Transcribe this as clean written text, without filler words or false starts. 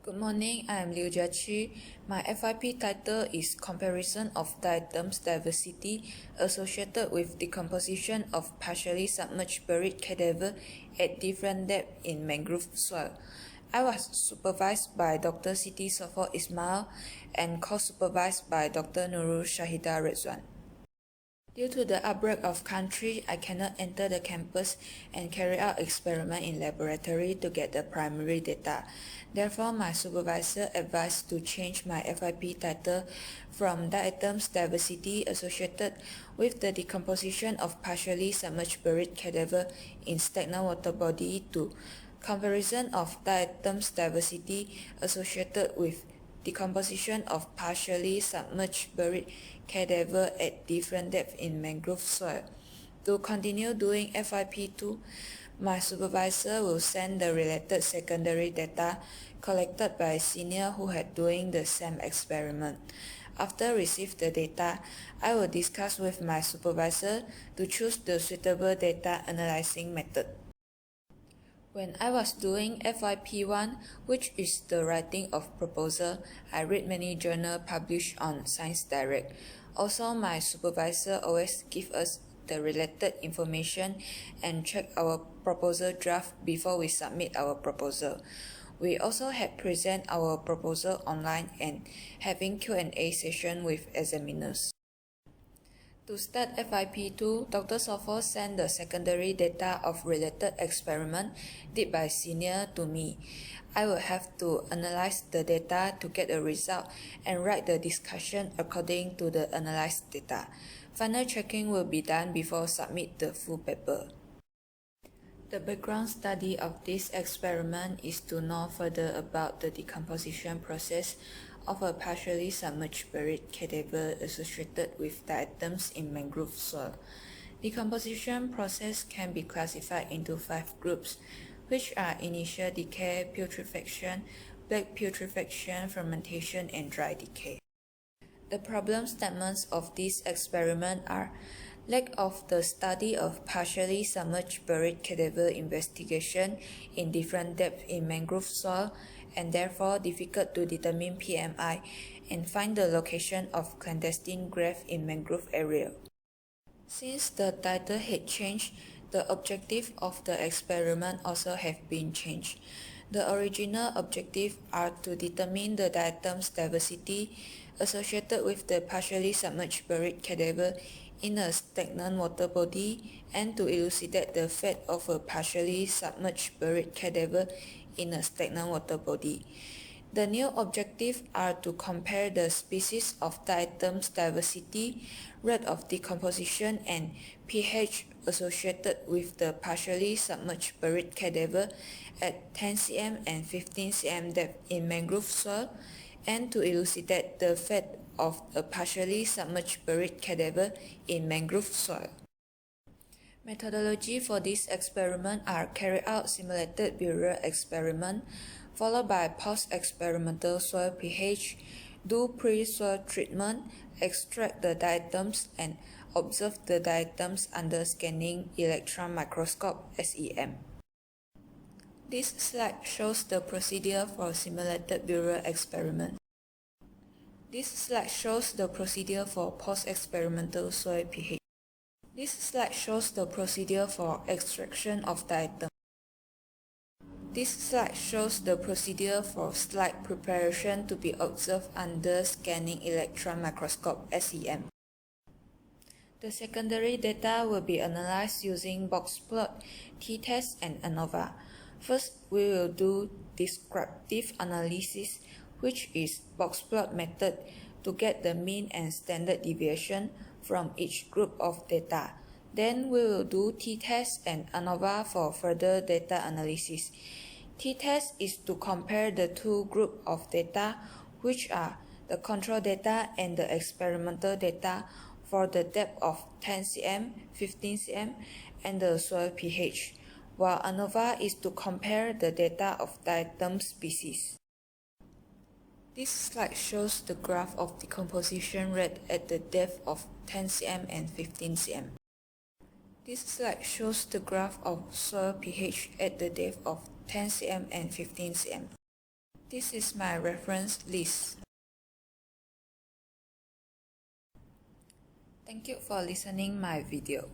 Good morning, I am Chee. My FYP title is Comparison of Diatoms Diversity Associated with Decomposition of Partially Submerged Buried Cadaver at Different Depths in Mangrove Soil. I was supervised by Dr. Siti Sofo Ismail and co-supervised by Dr. Nurul Shahida Rezwan. Due to the outbreak of country, I cannot enter the campus and carry out experiment in laboratory to get the primary data. Therefore, my supervisor advised to change my FYP title from Diatoms Diversity Associated with the Decomposition of Partially Submerged Buried Cadaver in Stagnant Water Body to Comparison of Diatoms Diversity Associated with Decomposition of Partially Submerged Buried Cadaver at Different Depths in Mangrove Soil. To continue doing FYP2, my supervisor will send the related secondary data collected by senior who had doing the same experiment. After receive the data, I will discuss with my supervisor to choose the suitable data analyzing method. When I was doing FYP1, which is the writing of proposal, I read many journals published on Science Direct. Also, my supervisor always give us the related information and check our proposal draft before we submit our proposal. We also had present our proposal online and having Q&A session with examiners. To start FYP2, Dr. Sofo sent the secondary data of related experiment did by senior to me. I will have to analyze the data to get a result and write the discussion according to the analyzed data. Final checking will be done before submit the full paper. The background study of this experiment is to know further about the decomposition process of a partially submerged buried cadaver associated with diatoms in mangrove soil. Decomposition process can be classified into 5 groups, which are initial decay, putrefaction, black putrefaction, fermentation, and dry decay. The problem statements of this experiment are lack of the study of partially submerged buried cadaver investigation in different depths in mangrove soil, and therefore difficult to determine PMI and find the location of clandestine grave in mangrove area. Since the title had changed, the objective of the experiment also have been changed. The original objective are to determine the diatoms diversity associated with the partially submerged buried cadaver in a stagnant water body and to elucidate the fate of a partially submerged buried cadaver in a stagnant water body. The new objectives are to compare the species of diatoms diversity, rate of decomposition, and pH associated with the partially submerged buried cadaver at 10 cm and 15 cm depth in mangrove soil, and to elucidate the fate of a partially submerged buried cadaver in mangrove soil. Methodology for this experiment are carry out simulated burial experiment, followed by post-experimental soil pH, do pre-soil treatment, extract the diatoms, and observe the diatoms under scanning electron microscope (SEM). This slide shows the procedure for simulated burial experiment. This slide shows the procedure for post-experimental soil pH. This slide shows the procedure for extraction of diatoms. This slide shows the procedure for slide preparation to be observed under scanning electron microscope (SEM). The secondary data will be analyzed using box plot, t-test, and ANOVA. First, we will do descriptive analysis, which is box plot method, to get the mean and standard deviation from each group of data. Then we will do t-test and ANOVA for further data analysis. T-test is to compare the two groups of data, which are the control data and the experimental data for the depth of 10 cm, 15 cm, and the soil pH, while ANOVA is to compare the data of diatom species. This slide shows the graph of decomposition rate at the depth of 10 cm and 15 cm. This slide shows the graph of soil pH at the depth of 10 cm and 15 cm. This is my reference list. Thank you for listening my video.